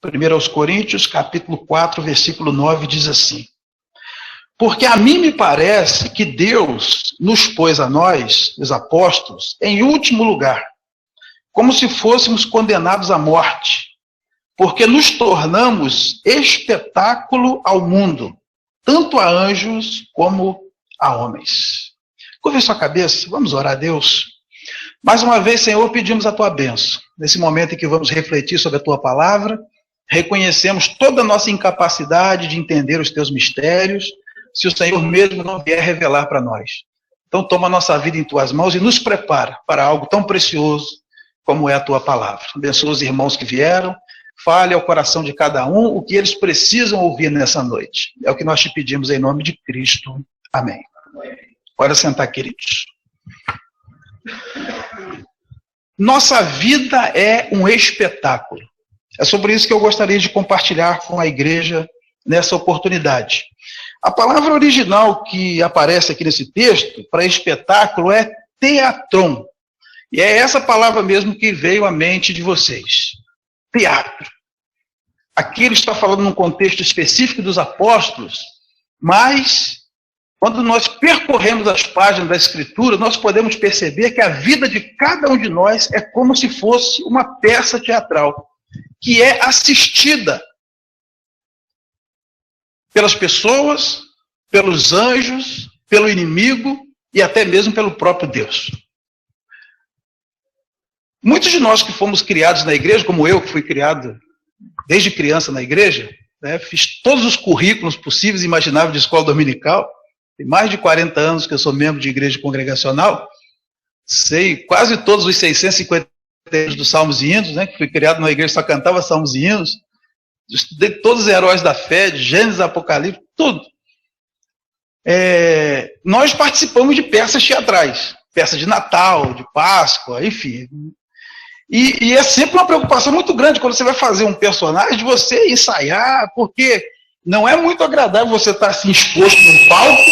1 aos Coríntios, capítulo 4, versículo 9, diz assim: porque a mim me parece que Deus nos pôs a nós, os apóstolos, em último lugar, como se fôssemos condenados à morte, porque nos tornamos espetáculo ao mundo, tanto a anjos como a homens. Curve sua cabeça, vamos orar a Deus. Mais uma vez, Senhor, pedimos a tua bênção. Nesse momento em que vamos refletir sobre a tua palavra, reconhecemos toda a nossa incapacidade de entender os teus mistérios, se o Senhor mesmo não vier revelar para nós. Então toma a nossa vida em tuas mãos e nos prepara para algo tão precioso como é a tua palavra. Abençoa os irmãos que vieram, fale ao coração de cada um o que eles precisam ouvir nessa noite. É o que nós te pedimos em nome de Cristo. Amém. Pode sentar, queridos. Nossa vida é um espetáculo. É sobre isso que eu gostaria de compartilhar com a igreja nessa oportunidade. A palavra original que aparece aqui nesse texto, para espetáculo, é teatron. E é essa palavra mesmo que veio à mente de vocês. Teatro. Aqui ele está falando num contexto específico dos apóstolos, mas quando nós percorremos as páginas da Escritura, nós podemos perceber que a vida de cada um de nós é como se fosse uma peça teatral, que é assistida pelas pessoas, pelos anjos, pelo inimigo e até mesmo pelo próprio Deus. Muitos de nós que fomos criados na igreja, como eu que fui criado desde criança na igreja, né, fiz todos os currículos possíveis e imagináveis de escola dominical, tem mais de 40 anos que eu sou membro de igreja congregacional, sei quase todos os 650 dos salmos e hinos, né, que fui criado numa igreja que só cantava salmos e hinos, estudei todos os heróis da fé, de Gênesis, Apocalipse, tudo. Nós participamos de peças teatrais, peças de Natal, de Páscoa, enfim. E é sempre uma preocupação muito grande quando você vai fazer um personagem, de você ensaiar, porque não é muito agradável você estar assim exposto num palco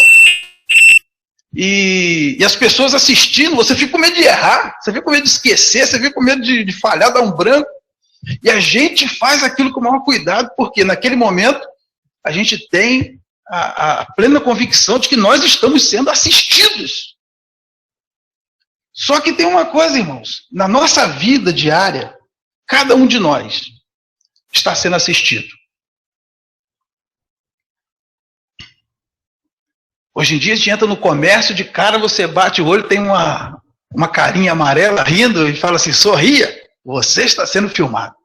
e as pessoas assistindo, você fica com medo de errar, você fica com medo de esquecer, você fica com medo de falhar, dar um branco. E a gente faz aquilo com o maior cuidado, porque naquele momento a gente tem a plena convicção de que nós estamos sendo assistidos. Só que tem uma coisa, irmãos, na nossa vida diária, cada um de nós está sendo assistido. Hoje em dia a gente entra no comércio, de cara você bate o olho, tem uma carinha amarela rindo e fala assim, sorria, você está sendo filmado.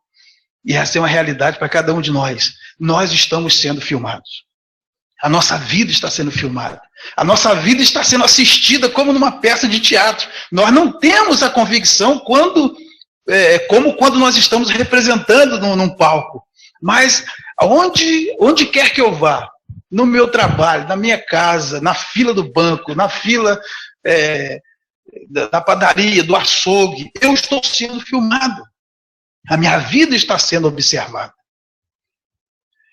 E essa é uma realidade para cada um de nós. Nós estamos sendo filmados. A nossa vida está sendo filmada. A nossa vida está sendo assistida como numa peça de teatro. Nós não temos a convicção como quando nós estamos representando num palco. Mas onde quer que eu vá, no meu trabalho, na minha casa, na fila do banco, na fila da padaria, do açougue, eu estou sendo filmado. A minha vida está sendo observada.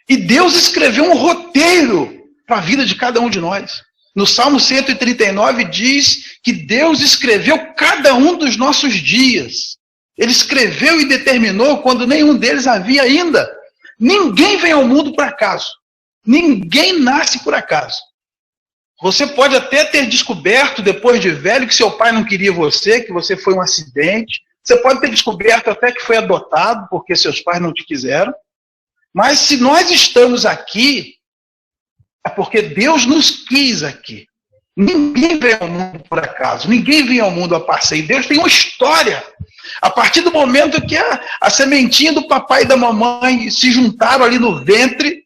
E Deus escreveu um roteiro para a vida de cada um de nós. No Salmo 139 diz que Deus escreveu cada um dos nossos dias. Ele escreveu e determinou quando nenhum deles havia ainda. Ninguém vem ao mundo por acaso. Ninguém nasce por acaso. Você pode até ter descoberto, depois de velho, que seu pai não queria você, que você foi um acidente. Você pode ter descoberto até que foi adotado, porque seus pais não te quiseram. Mas se nós estamos aqui, é porque Deus nos quis aqui. Ninguém vem ao mundo por acaso, ninguém vem ao mundo a passeio. Deus tem uma história. A partir do momento que a sementinha do papai e da mamãe se juntaram ali no ventre,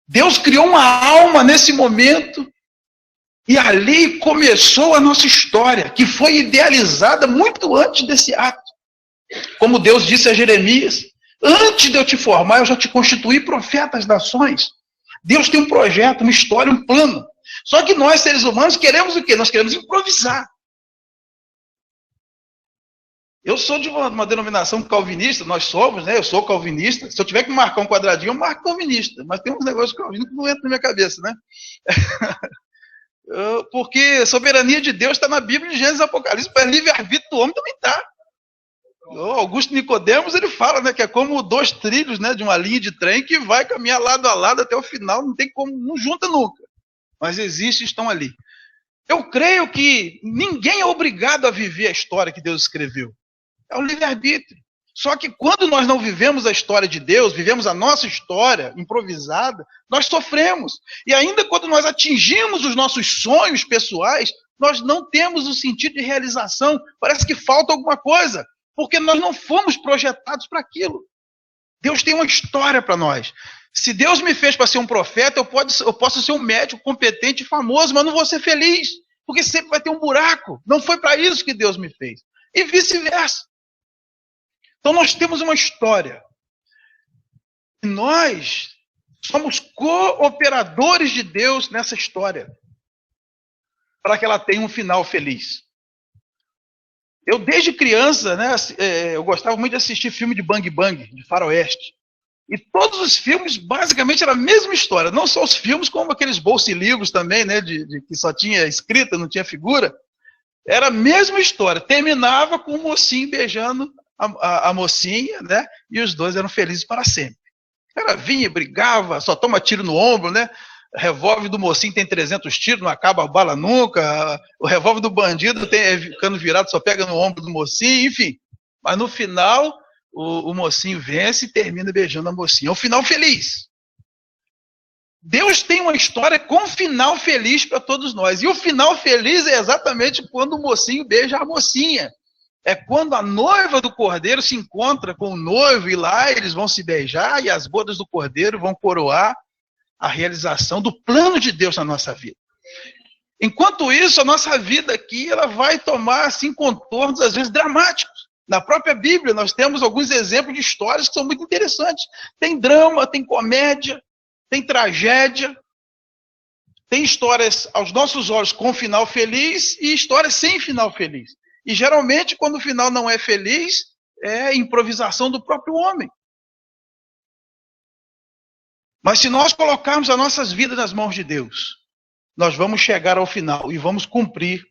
Deus criou uma alma nesse momento, e ali começou a nossa história, que foi idealizada muito antes desse ato. Como Deus disse a Jeremias, antes de eu te formar, eu já te constituí profeta das nações. Deus tem um projeto, uma história, um plano. Só que nós, seres humanos, queremos o quê? Nós queremos improvisar. Eu sou de uma denominação calvinista, nós somos, né? Eu sou calvinista. Se eu tiver que marcar um quadradinho, eu marco calvinista. Mas tem uns negócios calvinistas que não entram na minha cabeça, né? Porque a soberania de Deus está na Bíblia, de Gênesis e Apocalipse, para livre-arbítrio do homem também está. O Augusto Nicodemos, ele fala, né, que é como 2 trilhos, né, de uma linha de trem que vai caminhar lado a lado até o final, não tem como, não junta nunca. Mas existem, estão ali. Eu creio que ninguém é obrigado a viver a história que Deus escreveu. É o livre-arbítrio. Só que quando nós não vivemos a história de Deus, vivemos a nossa história improvisada, nós sofremos. E ainda quando nós atingimos os nossos sonhos pessoais, nós não temos o sentido de realização. Parece que falta alguma coisa, porque nós não fomos projetados para aquilo. Deus tem uma história para nós. Se Deus me fez para ser um profeta, eu posso ser um médico competente e famoso, mas não vou ser feliz, porque sempre vai ter um buraco. Não foi para isso que Deus me fez. E vice-versa. Então nós temos uma história. E nós somos cooperadores de Deus nessa história, para que ela tenha um final feliz. Eu, desde criança, né, eu gostava muito de assistir filme de Bang Bang, de faroeste. E todos os filmes, basicamente, era a mesma história. Não só os filmes, como aqueles bolsilivros também, né, que só tinha escrita, não tinha figura. Era a mesma história. Terminava com o mocinho beijando a mocinha, né, e os dois eram felizes para sempre. O cara vinha, brigava, só toma tiro no ombro, né? O revólver do mocinho tem 300 tiros, não acaba a bala nunca. O revólver do bandido tem cano virado, só pega no ombro do mocinho, enfim. Mas no final, o mocinho vence e termina beijando a mocinha. É um final feliz. Deus tem uma história com final feliz para todos nós. E o final feliz é exatamente quando o mocinho beija a mocinha. É quando a noiva do cordeiro se encontra com o noivo e lá eles vão se beijar e as bodas do cordeiro vão coroar a realização do plano de Deus na nossa vida. Enquanto isso, a nossa vida aqui ela vai tomar assim, contornos, às vezes, dramáticos. Na própria Bíblia, nós temos alguns exemplos de histórias que são muito interessantes. Tem drama, tem comédia, tem tragédia, tem histórias aos nossos olhos com final feliz e histórias sem final feliz. E, geralmente, quando o final não é feliz, é improvisação do próprio homem. Mas se nós colocarmos as nossas vidas nas mãos de Deus, nós vamos chegar ao final e vamos cumprir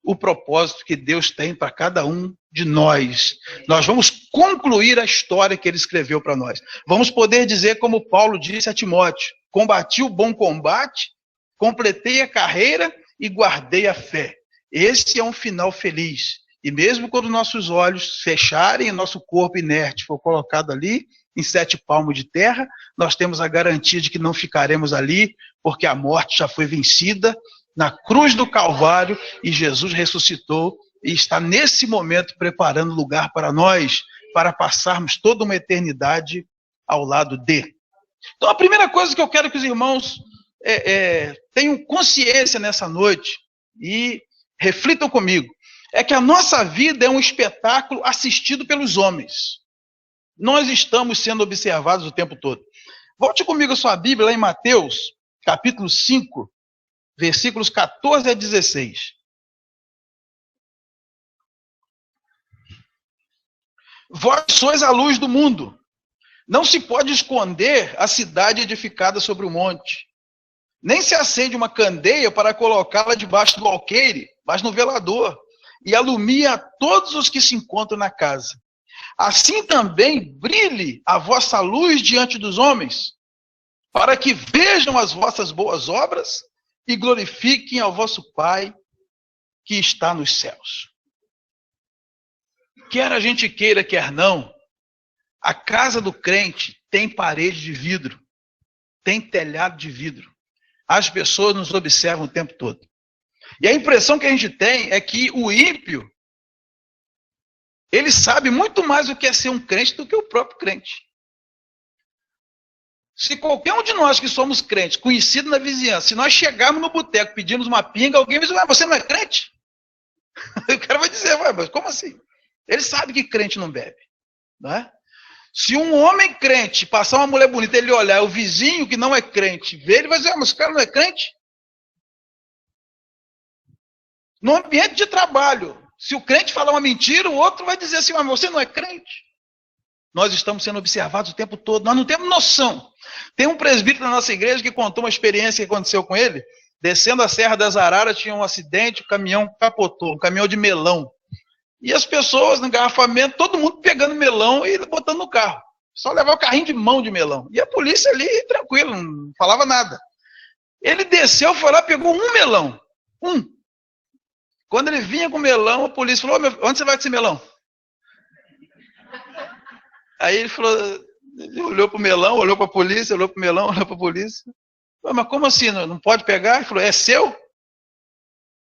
o propósito que Deus tem para cada um de nós. Nós vamos concluir a história que Ele escreveu para nós. Vamos poder dizer, como Paulo disse a Timóteo: combati o bom combate, completei a carreira e guardei a fé. Esse é um final feliz. E mesmo quando nossos olhos fecharem e nosso corpo inerte for colocado ali, em 7 palmos de terra, nós temos a garantia de que não ficaremos ali, porque a morte já foi vencida na cruz do Calvário e Jesus ressuscitou e está nesse momento preparando lugar para nós, para passarmos toda uma eternidade ao lado dele. Então a primeira coisa que eu quero que os irmãos tenham consciência nessa noite e reflitam comigo, é que a nossa vida é um espetáculo assistido pelos homens. Nós estamos sendo observados o tempo todo. Volte comigo a sua Bíblia, lá em Mateus, capítulo 5, versículos 14 a 16. Vós sois a luz do mundo. Não se pode esconder a cidade edificada sobre o monte. Nem se acende uma candeia para colocá-la debaixo do alqueire, mas no velador, e alumia a todos os que se encontram na casa. Assim também brilhe a vossa luz diante dos homens, para que vejam as vossas boas obras e glorifiquem ao vosso Pai que está nos céus. Quer a gente queira, quer não, a casa do crente tem parede de vidro, tem telhado de vidro. As pessoas nos observam o tempo todo. E a impressão que a gente tem é que o ímpio, ele sabe muito mais o que é ser um crente do que o próprio crente. Se qualquer um de nós que somos crentes, conhecido na vizinhança, se nós chegarmos no boteco, pedimos uma pinga, alguém vai dizer: você não é crente? O cara vai dizer: mas como assim? Ele sabe que crente não bebe. Não é? Se um homem crente passar uma mulher bonita, ele olhar, o vizinho que não é crente, ver, ele vai dizer: mas o cara não é crente? No ambiente de trabalho, se o crente falar uma mentira, o outro vai dizer assim: mas você não é crente? Nós estamos sendo observados o tempo todo, nós não temos noção. Tem um presbítero na nossa igreja que contou uma experiência que aconteceu com ele. Descendo a Serra das Araras, tinha um acidente, o caminhão capotou, um caminhão de melão. E as pessoas no engarrafamento, todo mundo pegando melão e botando no carro. Só levar o carrinho de mão de melão. E a polícia ali, tranquilo, não falava nada. Ele desceu, foi lá, pegou um melão. Um. Quando ele vinha com o melão, a polícia falou, onde você vai com esse melão? Aí ele falou, ele olhou para o melão, olhou para a polícia, olhou para o melão, olhou para a polícia. Mas como assim, não pode pegar? Ele falou, é seu?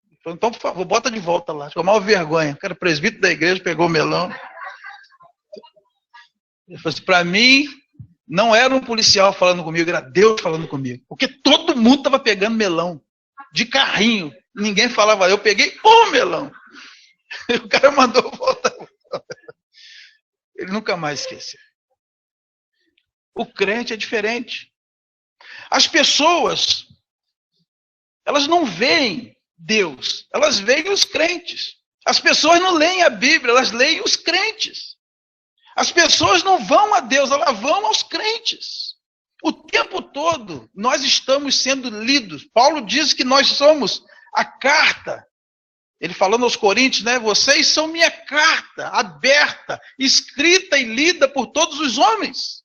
Ele falou, então, por favor, bota de volta lá. Ficou mal vergonha. O cara, presbítero da igreja, pegou o melão. Ele falou assim, para mim, não era um policial falando comigo, era Deus falando comigo. Porque todo mundo estava pegando melão, de carrinho. Ninguém falava, eu peguei um melão. E o cara mandou voltar. Ele nunca mais esqueceu. O crente é diferente. As pessoas, elas não veem Deus, elas veem os crentes. As pessoas não leem a Bíblia, elas leem os crentes. As pessoas não vão a Deus, elas vão aos crentes. O tempo todo nós estamos sendo lidos. Paulo diz que nós somos a carta. Ele falando aos Coríntios, né? Vocês são minha carta aberta, escrita e lida por todos os homens.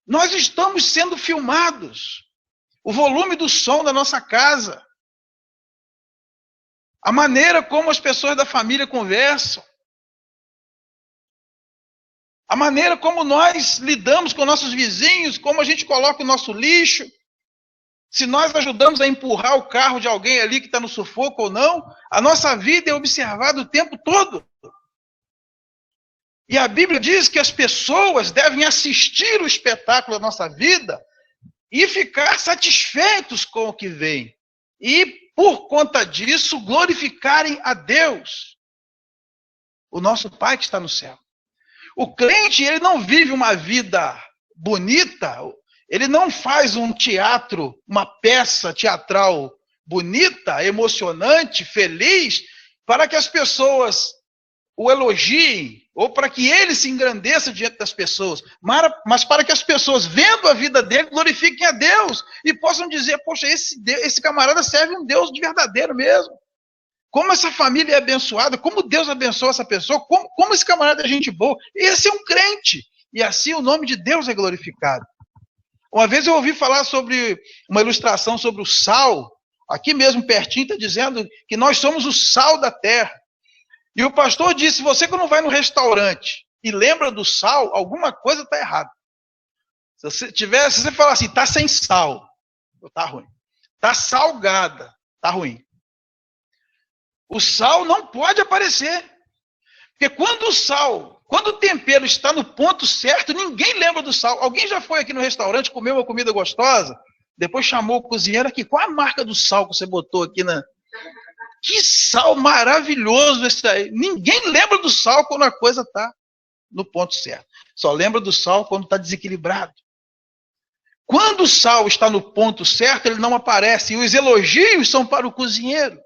Nós estamos sendo filmados. O volume do som da nossa casa. A maneira como as pessoas da família conversam. A maneira como nós lidamos com nossos vizinhos, como a gente coloca o nosso lixo. Se nós ajudamos a empurrar o carro de alguém ali que está no sufoco ou não, a nossa vida é observada o tempo todo. E a Bíblia diz que as pessoas devem assistir o espetáculo da nossa vida e ficar satisfeitos com o que vem. E, por conta disso, glorificarem a Deus, o nosso Pai que está no céu. O crente, ele não vive uma vida bonita, ele não faz um teatro, uma peça teatral bonita, emocionante, feliz, para que as pessoas o elogiem, ou para que ele se engrandeça diante das pessoas, mas para que as pessoas, vendo a vida dele, glorifiquem a Deus, e possam dizer, poxa, esse camarada serve um Deus de verdadeiro mesmo. Como essa família é abençoada, como Deus abençoa essa pessoa, como esse camarada é gente boa. Esse é um crente, e assim o nome de Deus é glorificado. Uma vez eu ouvi falar sobre uma ilustração sobre o sal, aqui mesmo pertinho está dizendo que nós somos o sal da terra. E o pastor disse, você quando vai no restaurante e lembra do sal, alguma coisa está errada. Se você falar assim, está sem sal, está ruim. Está salgada, está ruim. O sal não pode aparecer. Porque quando o tempero está no ponto certo, ninguém lembra do sal. Alguém já foi aqui no restaurante, comeu uma comida gostosa, depois chamou o cozinheiro aqui, qual a marca do sal que você botou aqui na... Que sal maravilhoso esse aí. Ninguém lembra do sal quando a coisa está no ponto certo. Só lembra do sal quando está desequilibrado. Quando o sal está no ponto certo, ele não aparece. E os elogios são para o cozinheiro.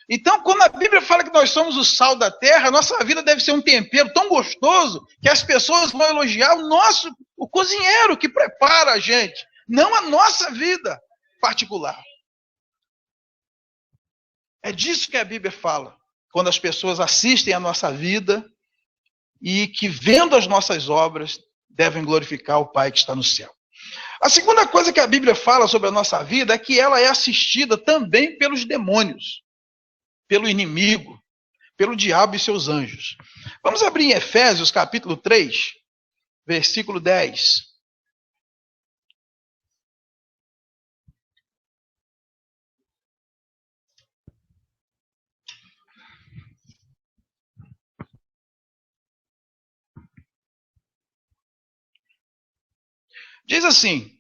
Então, quando a Bíblia fala que nós somos o sal da terra, a nossa vida deve ser um tempero tão gostoso que as pessoas vão elogiar o cozinheiro que prepara a gente, não a nossa vida particular. É disso que a Bíblia fala, quando as pessoas assistem à nossa vida e que, vendo as nossas obras, devem glorificar o Pai que está no céu. A segunda coisa que a Bíblia fala sobre a nossa vida é que ela é assistida também pelos demônios, pelo inimigo, pelo diabo e seus anjos. Vamos abrir em Efésios, capítulo 3, versículo 10. Diz assim,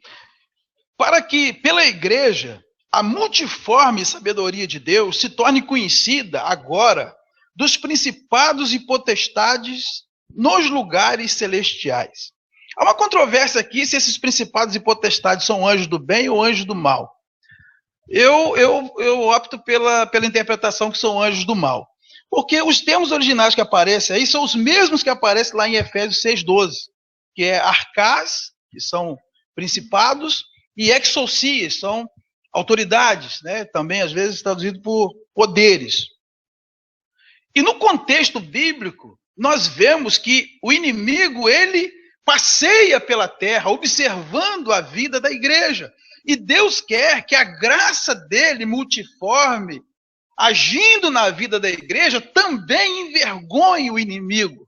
para que pela igreja a multiforme sabedoria de Deus se torne conhecida agora dos principados e potestades nos lugares celestiais. Há uma controvérsia aqui se esses principados e potestades são anjos do bem ou anjos do mal. Eu opto pela interpretação que são anjos do mal. Porque os termos originais que aparecem aí são os mesmos que aparecem lá em Efésios 6,12, que é arcás, que são principados, e exousias, são autoridades, né? Também às vezes traduzido por poderes. E no contexto bíblico, nós vemos que o inimigo, ele passeia pela terra, observando a vida da igreja. E Deus quer que a graça dele, multiforme, agindo na vida da igreja, também envergonhe o inimigo.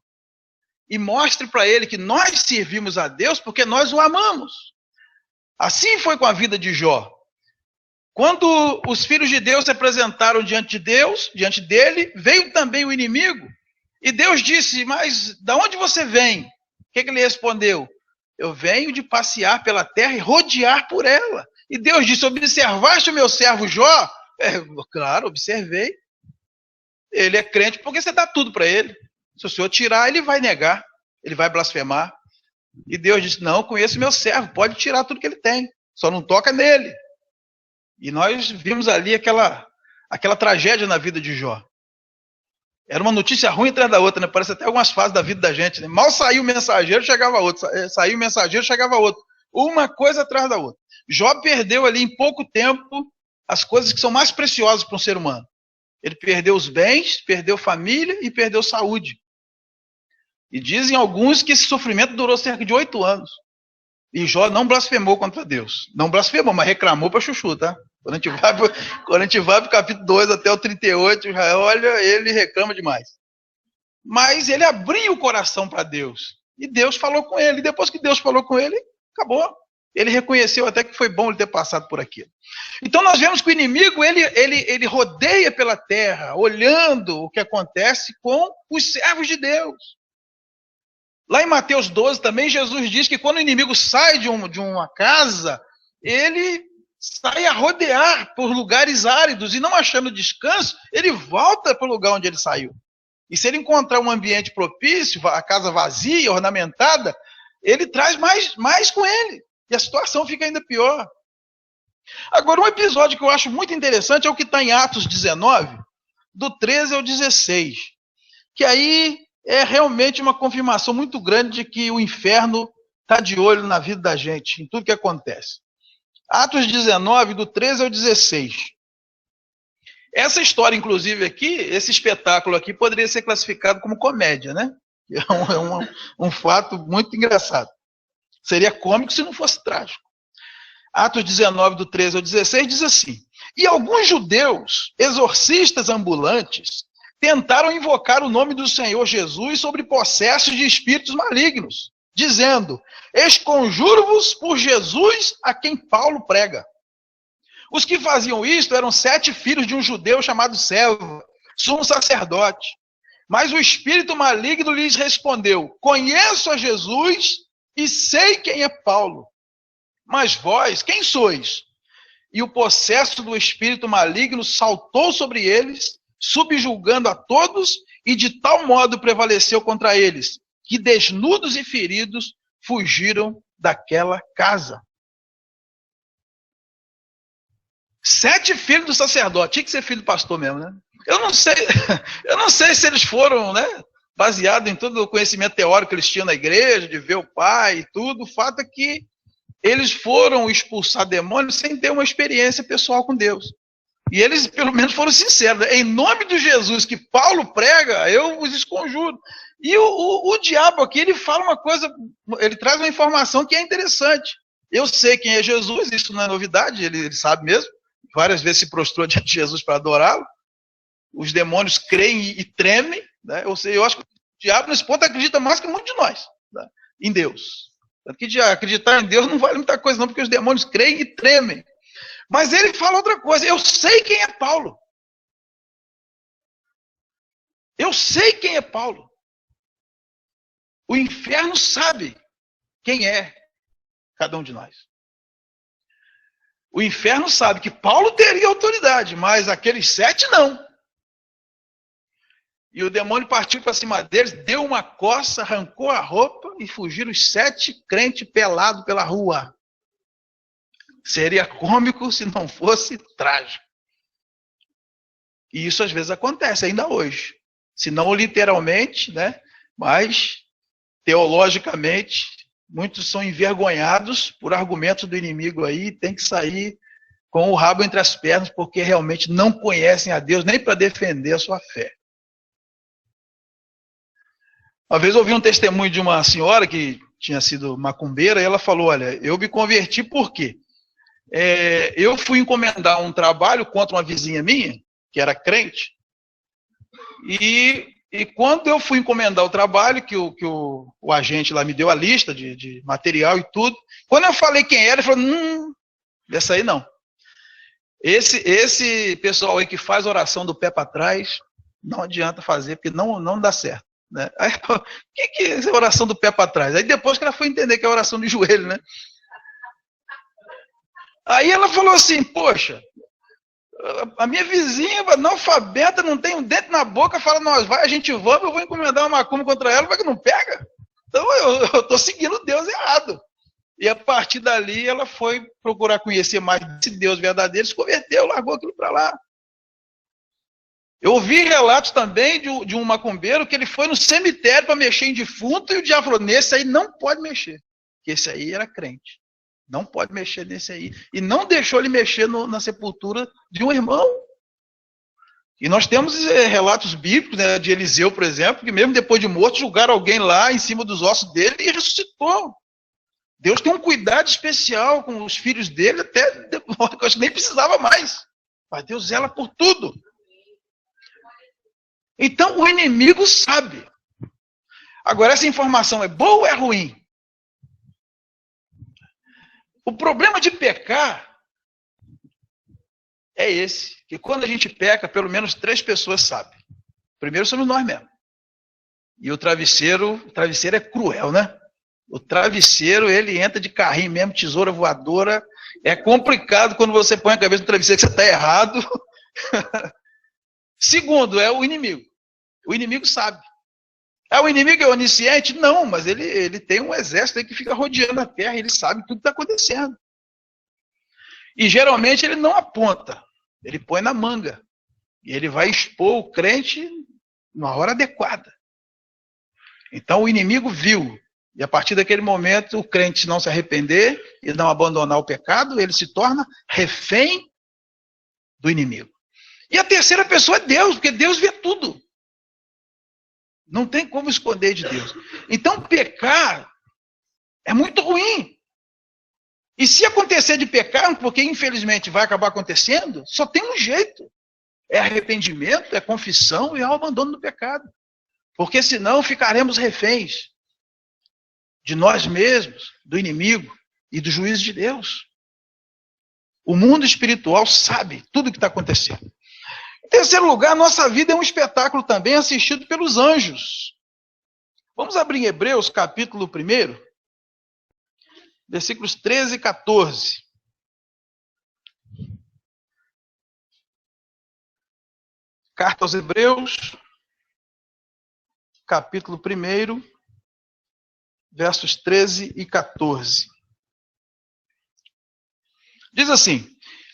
E mostre para ele que nós servimos a Deus porque nós o amamos. Assim foi com a vida de Jó. Quando os filhos de Deus se apresentaram diante de Deus, diante dele, veio também o inimigo. E Deus disse, mas de onde você vem? O que ele respondeu? Eu venho de passear pela terra e rodear por ela. E Deus disse, observaste o meu servo Jó? Claro, observei. Ele é crente porque você dá tudo para ele. Se o senhor tirar, ele vai negar, ele vai blasfemar. E Deus disse, não, conheço meu servo, pode tirar tudo que ele tem, só não toca nele. E nós vimos ali aquela tragédia na vida de Jó. Era uma notícia ruim atrás da outra, né? Parece até algumas fases da vida da gente, né? Mal saiu o mensageiro, chegava outro. Saiu o mensageiro, chegava outro. Uma coisa atrás da outra. Jó perdeu ali em pouco tempo as coisas que são mais preciosas para um ser humano. Ele perdeu os bens, perdeu família e perdeu saúde. E dizem alguns que esse sofrimento durou cerca de 8 anos. E Jó não blasfemou contra Deus. Não blasfemou, mas reclamou para chuchu, tá? Quando a gente vai para o capítulo 2 até o 38, olha, ele reclama demais. Mas ele abriu o coração para Deus. E Deus falou com ele. E depois que Deus falou com ele, acabou. Ele reconheceu até que foi bom ele ter passado por aquilo. Então nós vemos que o inimigo, ele rodeia pela terra, olhando o que acontece com os servos de Deus. Lá em Mateus 12 também, Jesus diz que quando o inimigo sai de uma casa, ele sai a rodear por lugares áridos e não achando descanso, ele volta para o lugar onde ele saiu. E se ele encontrar um ambiente propício, a casa vazia, ornamentada, ele traz mais com ele. E a situação fica ainda pior. Agora, um episódio que eu acho muito interessante é o que está em Atos 19, do 13 ao 16. Que aí é realmente uma confirmação muito grande de que o inferno está de olho na vida da gente, em tudo que acontece. Atos 19, do 13 ao 16. Essa história, inclusive, aqui, esse espetáculo aqui, poderia ser classificado como comédia, né? É um fato muito engraçado. Seria cômico se não fosse trágico. Atos 19, do 13 ao 16, diz assim: e alguns judeus, exorcistas ambulantes, tentaram invocar o nome do Senhor Jesus sobre possessos de espíritos malignos, dizendo, esconjuro-vos por Jesus a quem Paulo prega. Os que faziam isto eram 7 filhos de um judeu chamado Seva, sumo sacerdote. Mas o espírito maligno lhes respondeu, conheço a Jesus e sei quem é Paulo. Mas vós, quem sois? E o possesso do espírito maligno saltou sobre eles, subjulgando a todos, e de tal modo prevaleceu contra eles, que desnudos e feridos fugiram daquela casa. 7 filhos do sacerdote, tinha que ser filho do pastor mesmo, né? Eu não sei se eles foram, né, baseado em todo o conhecimento teórico que eles tinham na igreja, de ver o pai e tudo. O fato é que eles foram expulsar demônios sem ter uma experiência pessoal com Deus. E eles, pelo menos, foram sinceros. Em nome de Jesus que Paulo prega, eu os esconjuro. E o diabo aqui, ele fala uma coisa, ele traz uma informação que é interessante. Eu sei quem é Jesus, isso não é novidade, ele sabe mesmo. Várias vezes se prostrou diante de Jesus para adorá-lo. Os demônios creem e tremem. Né? Eu acho que o diabo, nesse ponto, acredita mais que muitos de nós, né? Em Deus. Tanto que acreditar em Deus não vale muita coisa, não, porque os demônios creem e tremem. Mas ele fala outra coisa. Eu sei quem é Paulo. Eu sei quem é Paulo. O inferno sabe quem é cada um de nós. O inferno sabe que Paulo teria autoridade, mas aqueles 7 não. E o demônio partiu para cima deles, deu uma coça, arrancou a roupa e fugiram os 7 crentes pelados pela rua. Seria cômico se não fosse trágico. E isso às vezes acontece ainda hoje. Se não literalmente, né? Mas teologicamente, muitos são envergonhados por argumentos do inimigo aí, tem que sair com o rabo entre as pernas, porque realmente não conhecem a Deus nem para defender a sua fé. Uma vez eu ouvi um testemunho de uma senhora que tinha sido macumbeira, e ela falou, olha, eu me converti por quê? Eu fui encomendar um trabalho contra uma vizinha minha, que era crente, e quando eu fui encomendar o trabalho, que o agente lá me deu a lista de material e tudo, quando eu falei quem era, ele falou, dessa aí não. Esse pessoal aí que faz oração do pé para trás, não adianta fazer, porque não dá certo. Né? Aí, o que é essa oração do pé para trás? Aí depois que ela foi entender que é a oração de joelho, né? Aí ela falou assim, poxa, a minha vizinha analfabeta, não tem um dente na boca, fala, nós vai, a gente vamos, eu vou encomendar uma macumba contra ela, vai que não pega. Então eu estou seguindo Deus errado. E a partir dali ela foi procurar conhecer mais desse Deus verdadeiro, se converteu, largou aquilo para lá. Eu ouvi relatos também de um macumbeiro que ele foi no cemitério para mexer em defunto e o diabo falou, nesse aí não pode mexer, porque esse aí era crente. Não pode mexer nesse aí. E não deixou ele mexer na sepultura de um irmão. E nós temos relatos bíblicos, né, de Eliseu, por exemplo, que mesmo depois de morto, julgaram alguém lá em cima dos ossos dele e ressuscitou. Deus tem um cuidado especial com os filhos dele, até depois, que eu acho que nem precisava mais. Mas Deus zela por tudo. Então, o inimigo sabe. Agora, essa informação é boa ou é ruim? O problema de pecar é esse, que quando a gente peca, pelo menos 3 pessoas sabem. Primeiro somos nós mesmos. E o travesseiro é cruel, né? O travesseiro, ele entra de carrinho mesmo, tesoura voadora. É complicado quando você põe a cabeça no travesseiro que você está errado. Segundo, é o inimigo. O inimigo sabe. O inimigo é onisciente? Não, mas ele tem um exército aí que fica rodeando a terra, ele sabe tudo que está acontecendo. E geralmente ele não aponta, ele põe na manga. E ele vai expor o crente na hora adequada. Então o inimigo viu. E a partir daquele momento, o crente não se arrepender e não abandonar o pecado, ele se torna refém do inimigo. E a terceira pessoa é Deus, porque Deus vê tudo. Não tem como esconder de Deus. Então, pecar é muito ruim. E se acontecer de pecar, porque infelizmente vai acabar acontecendo, só tem um jeito. É arrependimento, é confissão e é o abandono do pecado. Porque senão ficaremos reféns de nós mesmos, do inimigo e do juízo de Deus. O mundo espiritual sabe tudo o que está acontecendo. Em terceiro lugar, nossa vida é um espetáculo também assistido pelos anjos. Vamos abrir em Hebreus, capítulo 1, versículos 13 e 14. Carta aos Hebreus, capítulo 1, versos 13 e 14. Diz assim,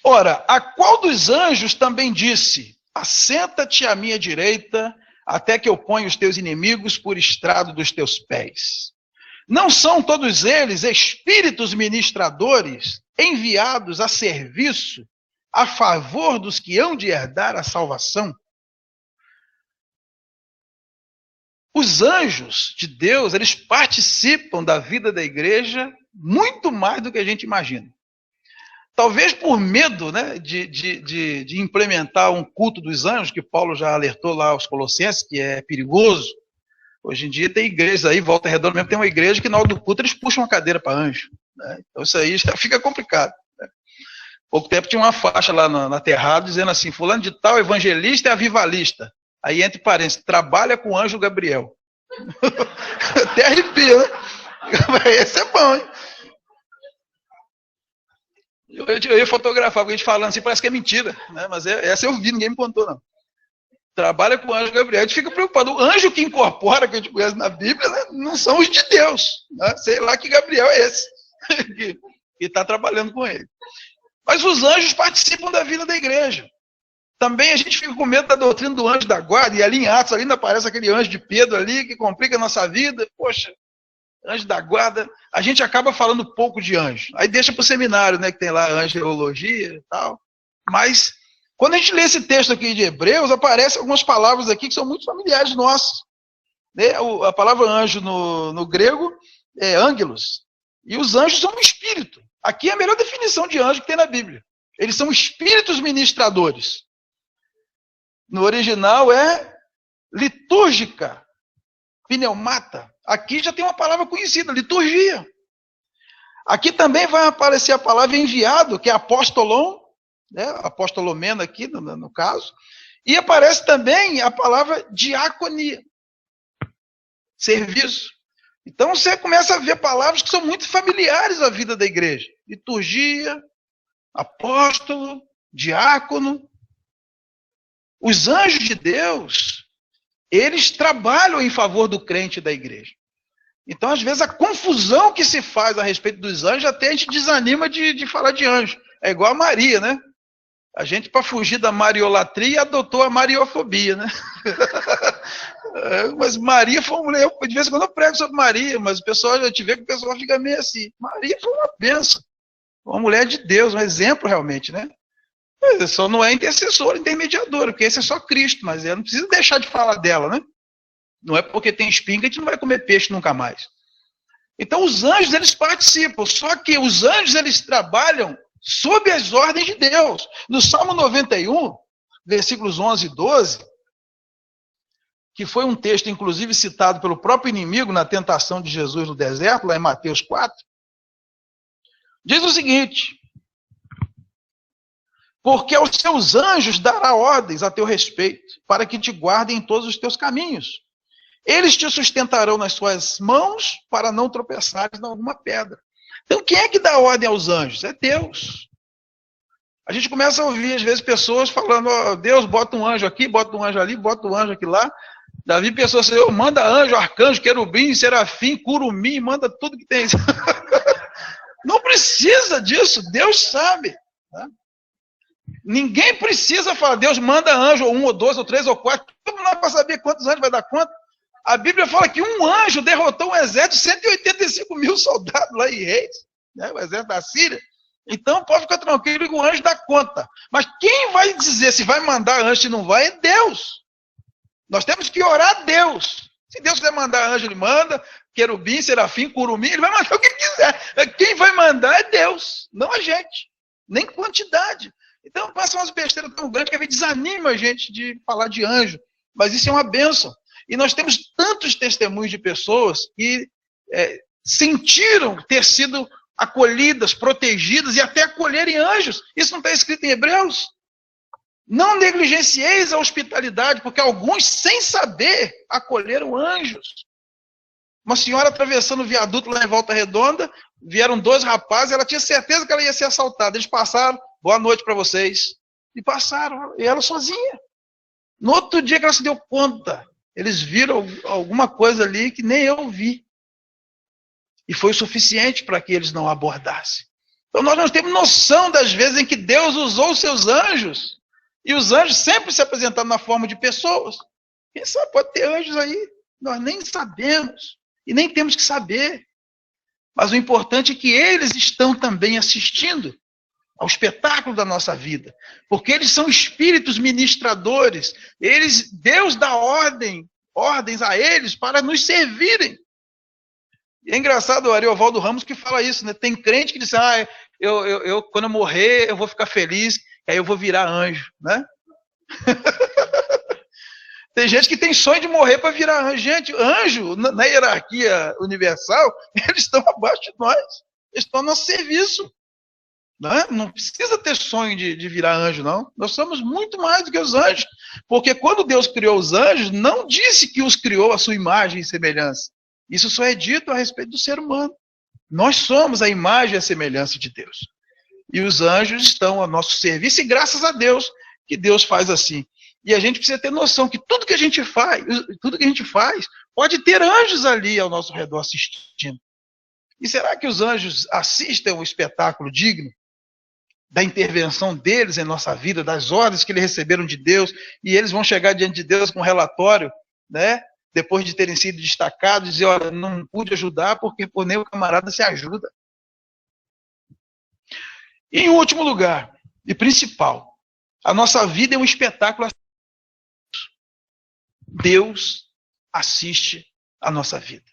ora, a qual dos anjos também disse, assenta-te à minha direita, até que eu ponha os teus inimigos por estrado dos teus pés. Não são todos eles espíritos ministradores, enviados a serviço, a favor dos que hão de herdar a salvação? Os anjos de Deus, eles participam da vida da igreja muito mais do que a gente imagina. Talvez por medo, né, de implementar um culto dos anjos, que Paulo já alertou lá aos Colossenses, que é perigoso. Hoje em dia tem igrejas aí, Volta Redonda mesmo, tem uma igreja que na hora do culto eles puxam uma cadeira para anjo. Né? Então isso aí já fica complicado. Né? Pouco tempo tinha uma faixa lá na Terrado dizendo assim, fulano de tal, evangelista e avivalista. Aí entre parênteses, trabalha com o anjo Gabriel. Até arrepia, né? Esse é bom, hein? Eu ia fotografar, porque a gente falando assim, parece que é mentira, né? Mas essa eu vi, ninguém me contou, não. Trabalha com o anjo Gabriel, a gente fica preocupado. O anjo que incorpora, que a gente conhece na Bíblia, né, não são os de Deus. Né? Sei lá que Gabriel é esse, que está trabalhando com ele. Mas os anjos participam da vida da igreja. Também a gente fica com medo da doutrina do anjo da guarda, e ali em Atos ainda aparece aquele anjo de Pedro ali, que complica a nossa vida. Poxa, anjo da guarda, a gente acaba falando pouco de anjo. Aí deixa para o seminário, né, que tem lá angelologia e tal. Mas, quando a gente lê esse texto aqui de Hebreus, aparecem algumas palavras aqui que são muito familiares nossas. A palavra anjo no grego é ângelos. E os anjos são um espírito. Aqui é a melhor definição de anjo que tem na Bíblia. Eles são espíritos ministradores. No original é litúrgica, pneumata. Aqui já tem uma palavra conhecida, liturgia. Aqui também vai aparecer a palavra enviado, que é apóstolon, né? Apostolomena aqui, no caso. E aparece também a palavra diaconia, serviço. Então você começa a ver palavras que são muito familiares à vida da igreja. Liturgia, apóstolo, diácono. Os anjos de Deus, eles trabalham em favor do crente da igreja. Então, às vezes, a confusão que se faz a respeito dos anjos, até a gente desanima de falar de anjo. É igual a Maria, né? A gente, para fugir da mariolatria, adotou a mariofobia, né? Mas Maria foi uma mulher, de vez em quando eu prego sobre Maria, mas o pessoal, eu te vê que o pessoal fica meio assim. Maria foi uma bênção, uma mulher de Deus, um exemplo realmente, né? Mas só não é intercessora, intermediadora, porque esse é só Cristo, mas ela não precisa deixar de falar dela, né? Não é porque tem espinho que a gente não vai comer peixe nunca mais. Então os anjos, eles participam, só que os anjos, eles trabalham sob as ordens de Deus. No Salmo 91, versículos 11 e 12, que foi um texto, inclusive, citado pelo próprio inimigo na tentação de Jesus no deserto, lá em Mateus 4, diz o seguinte: porque aos seus anjos dará ordens a teu respeito, para que te guardem em todos os teus caminhos. Eles te sustentarão nas suas mãos, para não tropeçares em alguma pedra. Então, quem é que dá ordem aos anjos? É Deus. A gente começa a ouvir, às vezes, pessoas falando, oh, Deus, bota um anjo aqui, bota um anjo ali, bota um anjo aqui lá. Davi pensou assim, oh, manda anjo, arcanjo, querubim, serafim, curumim, manda tudo que tem. Não precisa disso, Deus sabe. Né? Ninguém precisa falar, Deus manda anjo, ou 1, ou 2, ou 3, ou 4. Como não é para saber quantos anjos vai dar conta? A Bíblia fala que um anjo derrotou um exército de 185 mil soldados lá em Reis, né, o exército da Síria. Então pode ficar tranquilo que o anjo dá conta. Mas quem vai dizer se vai mandar anjo e não vai é Deus. Nós temos que orar a Deus. Se Deus quiser mandar anjo, ele manda, querubim, serafim, curumim, ele vai mandar o que quiser. Quem vai mandar é Deus, não a gente. Nem quantidade. Então passa umas besteiras tão grandes que a gente desanima a gente de falar de anjo. Mas isso é uma bênção. E nós temos tantos testemunhos de pessoas que sentiram ter sido acolhidas, protegidas e até acolherem anjos. Isso não está escrito em Hebreus? Não negligencieis a hospitalidade, porque alguns, sem saber, acolheram anjos. Uma senhora atravessando o viaduto lá em Volta Redonda, vieram 2 rapazes, ela tinha certeza que ela ia ser assaltada. Eles passaram, boa noite para vocês. E passaram, e ela sozinha. No outro dia que ela se deu conta, eles viram alguma coisa ali que nem eu vi. E foi o suficiente para que eles não abordassem. Então nós não temos noção das vezes em que Deus usou os seus anjos, e os anjos sempre se apresentaram na forma de pessoas. Quem sabe pode ter anjos aí, nós nem sabemos, e nem temos que saber. Mas o importante é que eles estão também assistindo ao espetáculo da nossa vida, porque eles são espíritos ministradores, Deus dá ordens a eles para nos servirem. E é engraçado o Ariovaldo Ramos que fala isso, né? Tem crente que diz, eu quando eu morrer, eu vou ficar feliz, aí eu vou virar anjo, né? Tem gente que tem sonho de morrer para virar anjo. Gente, anjo, na hierarquia universal, eles estão abaixo de nós, eles estão a nosso serviço. Não precisa ter sonho de virar anjo, não. Nós somos muito mais do que os anjos. Porque quando Deus criou os anjos, não disse que os criou à sua imagem e semelhança. Isso só é dito a respeito do ser humano. Nós somos a imagem e a semelhança de Deus. E os anjos estão a nosso serviço, e graças a Deus que Deus faz assim. E a gente precisa ter noção que tudo que a gente faz, pode ter anjos ali ao nosso redor assistindo. E será que os anjos assistem um espetáculo digno da intervenção deles em nossa vida, das ordens que eles receberam de Deus, e eles vão chegar diante de Deus com um relatório, né? Depois de terem sido destacados, dizer, olha, não pude ajudar porque por nem o camarada se ajuda. E em último lugar, e principal, a nossa vida é um espetáculo. Deus assiste a nossa vida,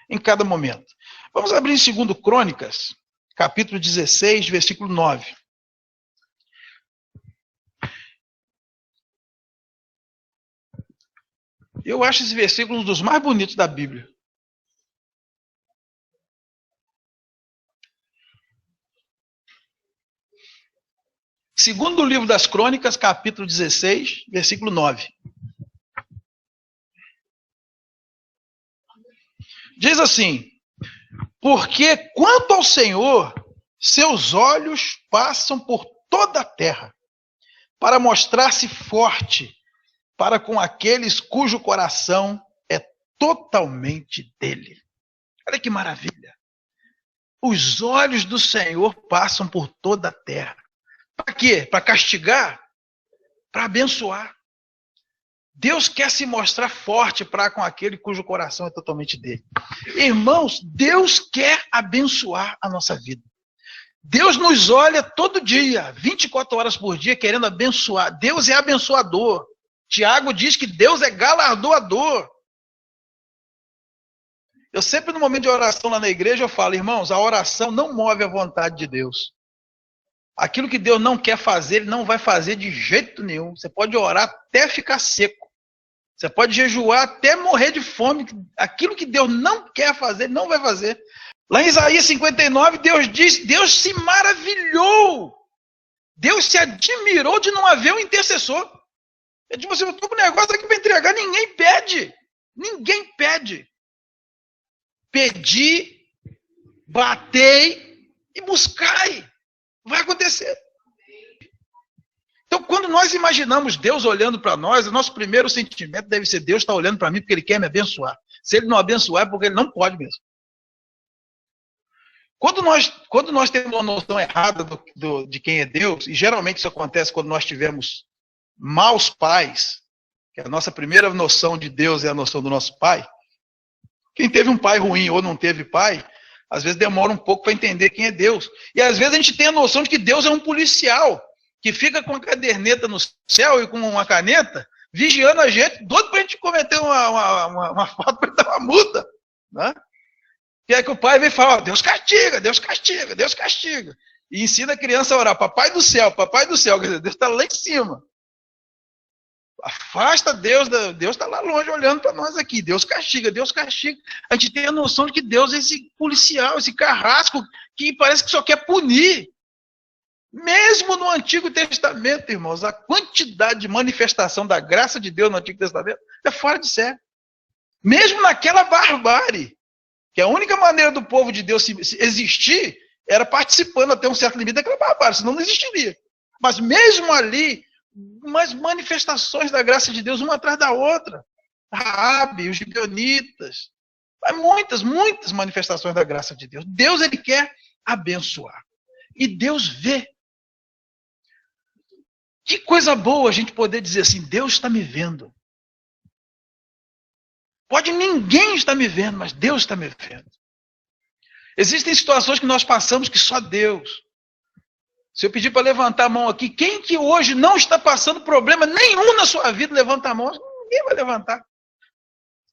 em cada momento. Vamos abrir em 2 Crônicas, capítulo 16, versículo 9. Eu acho esse versículo um dos mais bonitos da Bíblia. Segundo livro das Crônicas, capítulo 16, versículo 9. Diz assim: porque quanto ao Senhor, seus olhos passam por toda a terra, para mostrar-se forte para com aqueles cujo coração é totalmente dele. Olha que maravilha. Os olhos do Senhor passam por toda a terra. Para quê? Para castigar? Para abençoar. Deus quer se mostrar forte para com aquele cujo coração é totalmente dele. Irmãos, Deus quer abençoar a nossa vida. Deus nos olha todo dia, 24 horas por dia, querendo abençoar. Deus é abençoador. Tiago diz que Deus é galardoador. Eu sempre, no momento de oração lá na igreja, eu falo, irmãos, a oração não move a vontade de Deus. Aquilo que Deus não quer fazer, Ele não vai fazer de jeito nenhum. Você pode orar até ficar seco. Você pode jejuar até morrer de fome. Aquilo que Deus não quer fazer, Ele não vai fazer. Lá em Isaías 59, Deus diz, Deus se maravilhou. Deus se admirou de não haver um intercessor. Ele disse, eu estou com um negócio aqui para entregar, ninguém pede. Ninguém pede. Pedi, batei e buscai. Vai acontecer. Então, quando nós imaginamos Deus olhando para nós, o nosso primeiro sentimento deve ser, Deus está olhando para mim porque Ele quer me abençoar. Se Ele não abençoar, é porque Ele não pode mesmo. Quando nós temos uma noção errada de quem é Deus, e geralmente isso acontece quando nós tivemos maus pais, que a nossa primeira noção de Deus é a noção do nosso pai. Quem teve um pai ruim ou não teve pai, às vezes demora um pouco para entender quem é Deus. E às vezes a gente tem a noção de que Deus é um policial, que fica com a caderneta no céu e com uma caneta, vigiando a gente, doido para a gente cometer uma falta, para dar uma multa. Né? E aí que o pai vem falar, Deus castiga, Deus castiga, Deus castiga. E ensina a criança a orar, papai do céu, quer dizer, Deus está lá em cima. Afasta Deus, Deus está lá longe olhando para nós aqui, Deus castiga, Deus castiga. A gente tem a noção de que Deus é esse policial, esse carrasco, que parece que só quer punir. Mesmo no Antigo Testamento, irmãos, a quantidade de manifestação da graça de Deus no Antigo Testamento é fora de série. Mesmo naquela barbárie, que a única maneira do povo de Deus existir era participando até um certo limite daquela barbárie, senão não existiria. Mas mesmo ali, umas manifestações da graça de Deus, uma atrás da outra. Raabe, os gibeonitas. Muitas manifestações da graça de Deus. Deus, Ele quer abençoar. E Deus vê. Que coisa boa a gente poder dizer assim, Deus está me vendo. Pode ninguém estar me vendo, mas Deus está me vendo. Existem situações que nós passamos que só Deus. Se eu pedir para levantar a mão aqui, quem que hoje não está passando problema nenhum na sua vida, levanta a mão, ninguém vai levantar.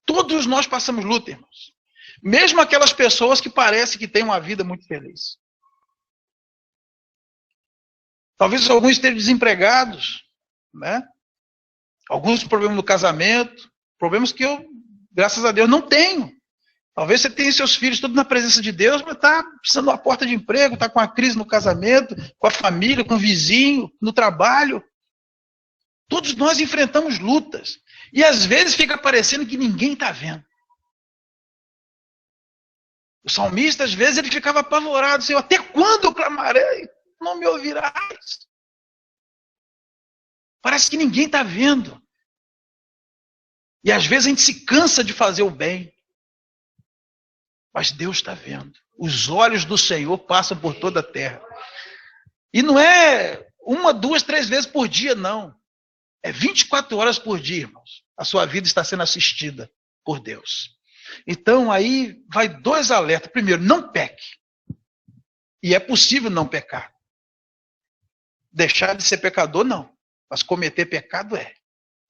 Todos nós passamos luta, irmãos. Mesmo aquelas pessoas que parecem que têm uma vida muito feliz. Talvez alguns estejam desempregados, né? Alguns problemas no casamento, problemas que eu, graças a Deus, não tenho. Talvez você tenha seus filhos todos na presença de Deus, mas está precisando de uma porta de emprego, está com uma crise no casamento, com a família, com o vizinho, no trabalho. Todos nós enfrentamos lutas. E às vezes fica parecendo que ninguém está vendo. O salmista, às vezes, ele ficava apavorado. Senhor, até quando eu clamarei? Não me ouvirás. Parece que ninguém está vendo. E às vezes a gente se cansa de fazer o bem. Mas Deus está vendo. Os olhos do Senhor passam por toda a terra. E não é 1, 2, 3 vezes por dia, não. É 24 horas por dia, irmãos. A sua vida está sendo assistida por Deus. Então, aí vai 2 alertas. Primeiro, não peque. E é possível não pecar. Deixar de ser pecador, não. Mas cometer pecado é.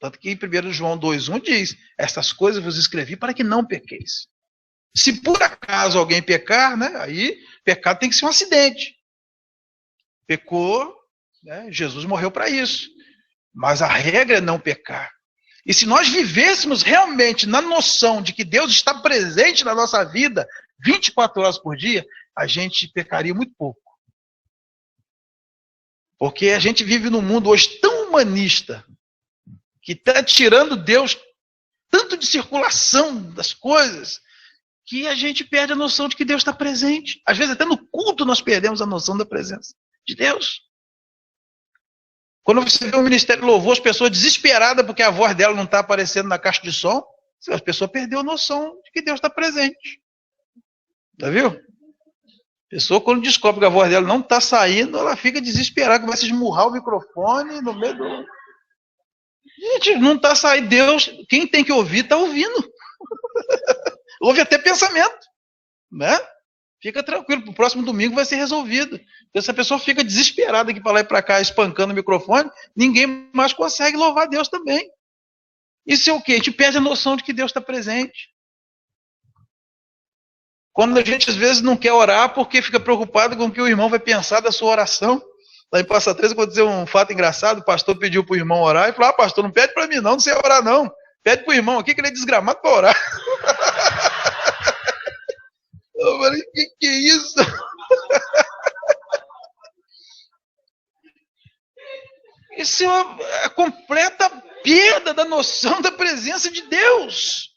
Tanto que em 1 João 2,1 diz, essas coisas vos escrevi para que não pequeis. Se por acaso alguém pecar, né, aí pecado tem que ser um acidente. Pecou, né, Jesus morreu para isso. Mas a regra é não pecar. E se nós vivêssemos realmente na noção de que Deus está presente na nossa vida 24 horas por dia, a gente pecaria muito pouco. Porque a gente vive num mundo hoje tão humanista, que está tirando Deus tanto de circulação das coisas, que a gente perde a noção de que Deus está presente. Às vezes até no culto nós perdemos a noção da presença de Deus. Quando você vê o Ministério de Louvor, as pessoas desesperadas porque a voz dela não está aparecendo na caixa de som, a pessoa perdeu a noção de que Deus está presente. Já viu? A pessoa, quando descobre que a voz dela não está saindo, ela fica desesperada, começa a esmurrar o microfone no meio do... Gente, não está saindo. Deus, quem tem que ouvir, está ouvindo. Ouve até pensamento, né? Fica tranquilo, pro próximo domingo vai ser resolvido. Então, se a pessoa fica desesperada aqui para lá e para cá, espancando o microfone, ninguém mais consegue louvar Deus também. Isso é o quê? A gente perde a noção de que Deus está presente. Quando a gente, às vezes, não quer orar porque fica preocupado com o que o irmão vai pensar da sua oração. Lá em Passa 3 aconteceu um fato engraçado, o pastor pediu para o irmão orar e falou, pastor, não pede para mim não sei orar não. Pede para o irmão aqui que ele é desgramado para orar. Eu falei, que é isso? Isso é uma completa perda da noção da presença de Deus.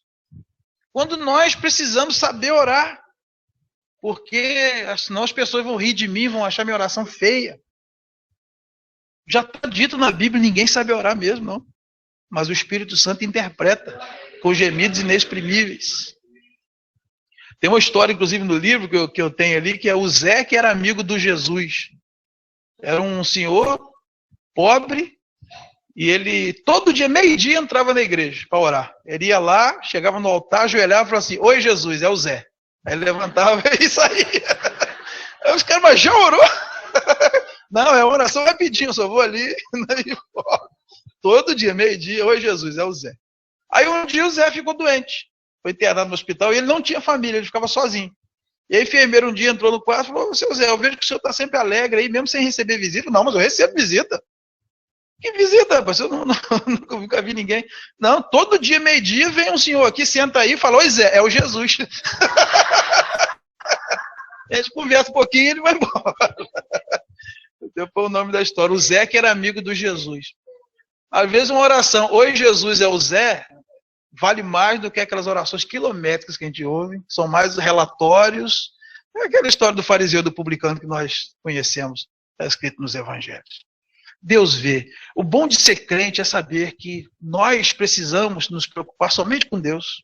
Quando nós precisamos saber orar. Porque senão as pessoas vão rir de mim, vão achar minha oração feia. Já está dito na Bíblia, ninguém sabe orar mesmo, não. Mas o Espírito Santo interpreta com gemidos inexprimíveis. Tem uma história, inclusive, no livro que eu tenho ali, que é o Zé, que era amigo do Jesus. Era um senhor pobre, e ele, todo dia, meio-dia, entrava na igreja para orar. Ele ia lá, chegava no altar, ajoelhava e falava assim, oi Jesus, é o Zé. Aí ele levantava e saía. Aí os caras, mas já orou? Não, é uma oração rapidinho, só vou ali e volto. Todo dia, meio-dia, oi Jesus, é o Zé. Aí um dia o Zé ficou doente. Foi internado no hospital e ele não tinha família, ele ficava sozinho. E a enfermeira um dia entrou no quarto e falou, seu Zé, eu vejo que o senhor está sempre alegre aí, mesmo sem receber visita. Não, mas eu recebo visita. Que visita, rapaz? Eu nunca vi ninguém. Não, todo dia, meio-dia, vem um senhor aqui, senta aí e fala, oi Zé, é o Jesus. A gente conversa um pouquinho e ele vai embora. Depois o nome da história, o Zé que era amigo do Jesus. Às vezes uma oração, oi Jesus, é o Zé, vale mais do que aquelas orações quilométricas que a gente ouve, são mais relatórios, é aquela história do fariseu e do publicano que nós conhecemos, está escrito nos evangelhos. Deus vê. O bom de ser crente é saber que nós precisamos nos preocupar somente com Deus,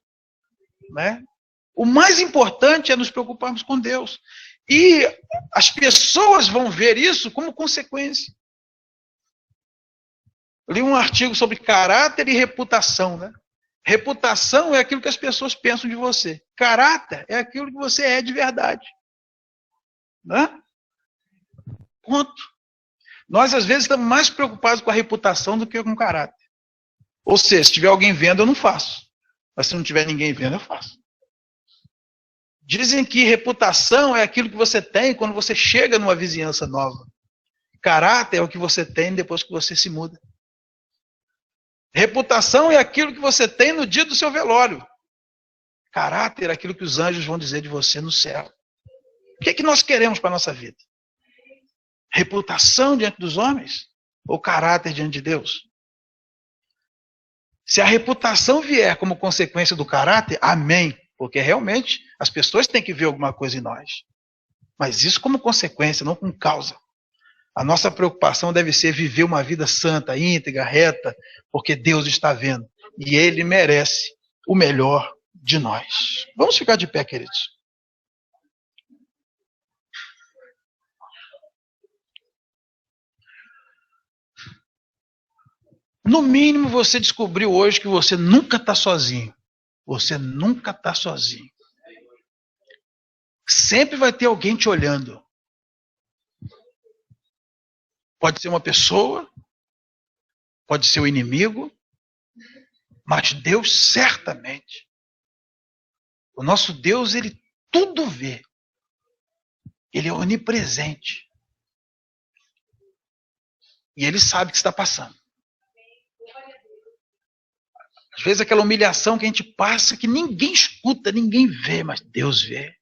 né? O mais importante é nos preocuparmos com Deus. E as pessoas vão ver isso como consequência. Eu li um artigo sobre caráter e reputação, né? Reputação é aquilo que as pessoas pensam de você. Caráter é aquilo que você é de verdade. Né? Ponto. Nós, às vezes, estamos mais preocupados com a reputação do que com o caráter. Ou seja, se tiver alguém vendo, eu não faço. Mas se não tiver ninguém vendo, eu faço. Dizem que reputação é aquilo que você tem quando você chega numa vizinhança nova. Caráter é o que você tem depois que você se muda. Reputação é aquilo que você tem no dia do seu velório. Caráter é aquilo que os anjos vão dizer de você no céu. O que é que nós queremos para a nossa vida? Reputação diante dos homens? Ou caráter diante de Deus? Se a reputação vier como consequência do caráter, amém. Porque realmente as pessoas têm que ver alguma coisa em nós. Mas isso como consequência, não como causa. A nossa preocupação deve ser viver uma vida santa, íntegra, reta, porque Deus está vendo. E Ele merece o melhor de nós. Vamos ficar de pé, queridos. No mínimo, você descobriu hoje que você nunca está sozinho. Você nunca está sozinho. Sempre vai ter alguém te olhando. Pode ser uma pessoa, pode ser o inimigo, Mas Deus certamente, o nosso Deus, ele tudo vê. Ele é onipresente. E ele sabe o que está passando. Às vezes aquela humilhação que a gente passa, que ninguém escuta, ninguém vê, mas Deus vê.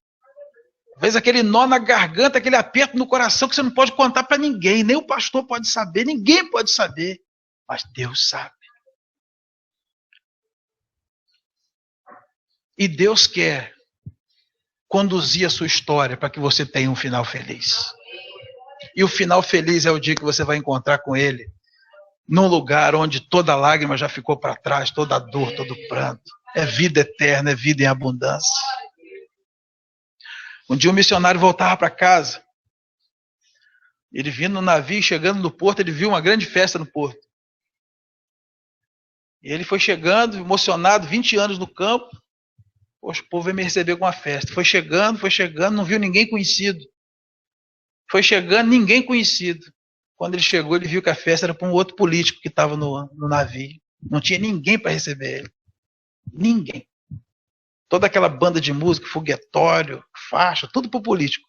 Às vezes aquele nó na garganta, aquele aperto no coração que você não pode contar para ninguém, nem o pastor pode saber, ninguém pode saber, mas Deus sabe. E Deus quer conduzir a sua história para que você tenha um final feliz. E o final feliz é o dia que você vai encontrar com Ele num lugar onde toda lágrima já ficou para trás, toda dor, todo pranto. É vida eterna, é vida em abundância. Um dia um missionário voltava para casa. Ele vindo no navio, chegando no porto, ele viu uma grande festa no porto. E ele foi chegando, emocionado, 20 anos no campo. Poxa, o povo veio me receber com uma festa. Foi chegando, não viu ninguém conhecido. Foi chegando, ninguém conhecido. Quando ele chegou, ele viu que a festa era para um outro político que estava no navio. Não tinha ninguém para receber ele. Ninguém. Toda aquela banda de música, foguetório, faixa, tudo para o político.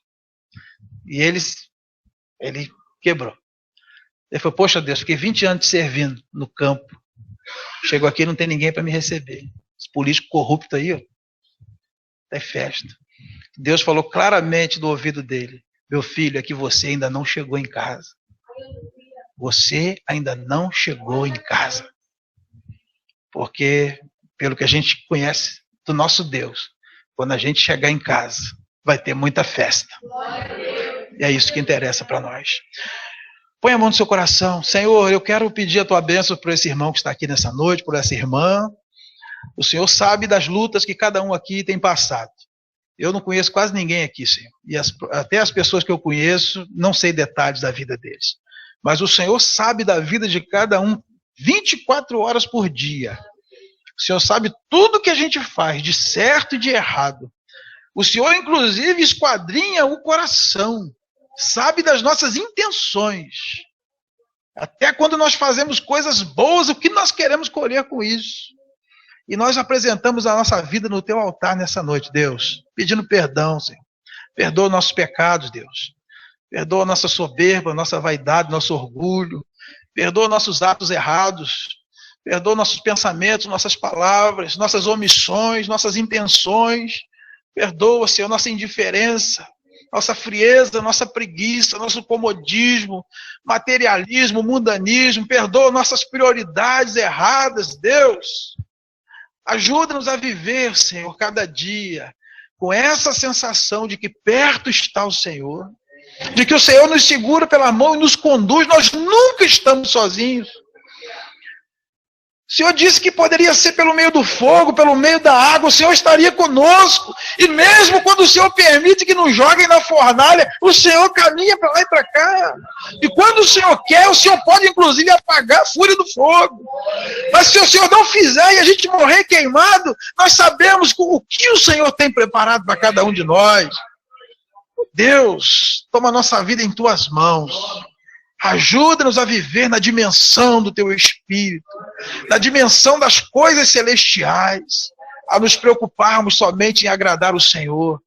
E ele quebrou. Ele falou, poxa Deus, fiquei 20 anos te servindo no campo. Chegou aqui e não tem ninguém para me receber. Esse político corrupto aí, ó. É festa. Deus falou claramente no ouvido dele, meu filho, é que você ainda não chegou em casa. Você ainda não chegou em casa. Porque, pelo que a gente conhece do nosso Deus, quando a gente chegar em casa, vai ter muita festa. E é isso que interessa para nós. Põe a mão no seu coração. Senhor, eu quero pedir a tua bênção por esse irmão que está aqui nessa noite, por essa irmã. O Senhor sabe das lutas que cada um aqui tem passado. Eu não conheço quase ninguém aqui, Senhor. E até as pessoas que eu conheço, não sei detalhes da vida deles. Mas o Senhor sabe da vida de cada um 24 horas por dia. O Senhor sabe tudo que a gente faz, de certo e de errado. O Senhor, inclusive, esquadrinha o coração. Sabe das nossas intenções. Até quando nós fazemos coisas boas, o que nós queremos colher com isso? E nós apresentamos a nossa vida no teu altar nessa noite, Deus, pedindo perdão, Senhor. Perdoa nossos pecados, Deus. Perdoa nossa soberba, nossa vaidade, nosso orgulho. Perdoa nossos atos errados. Perdoa nossos pensamentos, nossas palavras, nossas omissões, nossas intenções. Perdoa, Senhor, nossa indiferença, nossa frieza, nossa preguiça, nosso comodismo, materialismo, mundanismo. Perdoa nossas prioridades erradas, Deus. Ajuda-nos a viver, Senhor, cada dia, com essa sensação de que perto está o Senhor, de que o Senhor nos segura pela mão e nos conduz, nós nunca estamos sozinhos. O Senhor disse que poderia ser pelo meio do fogo, pelo meio da água, o Senhor estaria conosco. E mesmo quando o Senhor permite que nos joguem na fornalha, o Senhor caminha para lá e para cá. E quando o Senhor quer, o Senhor pode inclusive apagar a fúria do fogo. Mas se o Senhor não fizer e a gente morrer queimado, nós sabemos o que o Senhor tem preparado para cada um de nós. Deus, toma a nossa vida em tuas mãos. Ajuda-nos a viver na dimensão do teu Espírito, na dimensão das coisas celestiais, a nos preocuparmos somente em agradar o Senhor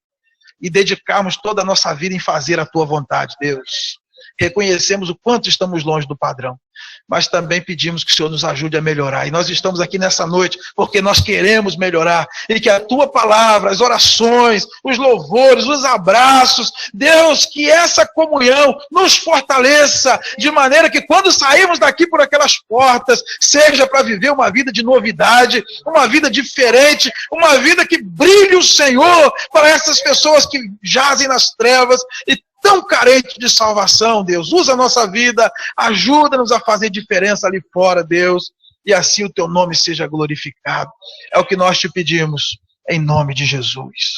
e dedicarmos toda a nossa vida em fazer a tua vontade, Deus. Reconhecemos o quanto estamos longe do padrão, mas também pedimos que o Senhor nos ajude a melhorar. E nós estamos aqui nessa noite porque nós queremos melhorar. E que a tua palavra, as orações, os louvores, os abraços, Deus, que essa comunhão nos fortaleça, de maneira que quando sairmos daqui por aquelas portas, seja para viver uma vida de novidade, uma vida diferente, uma vida que brilhe o Senhor para essas pessoas que jazem nas trevas e tão carente de salvação, Deus. Usa a nossa vida, ajuda-nos a fazer diferença ali fora, Deus, e assim o teu nome seja glorificado. É o que nós te pedimos, em nome de Jesus.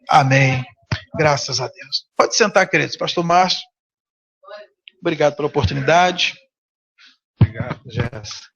Amém. Graças a Deus. Pode sentar, queridos. Pastor Márcio, obrigado pela oportunidade. Obrigado, Jéssica.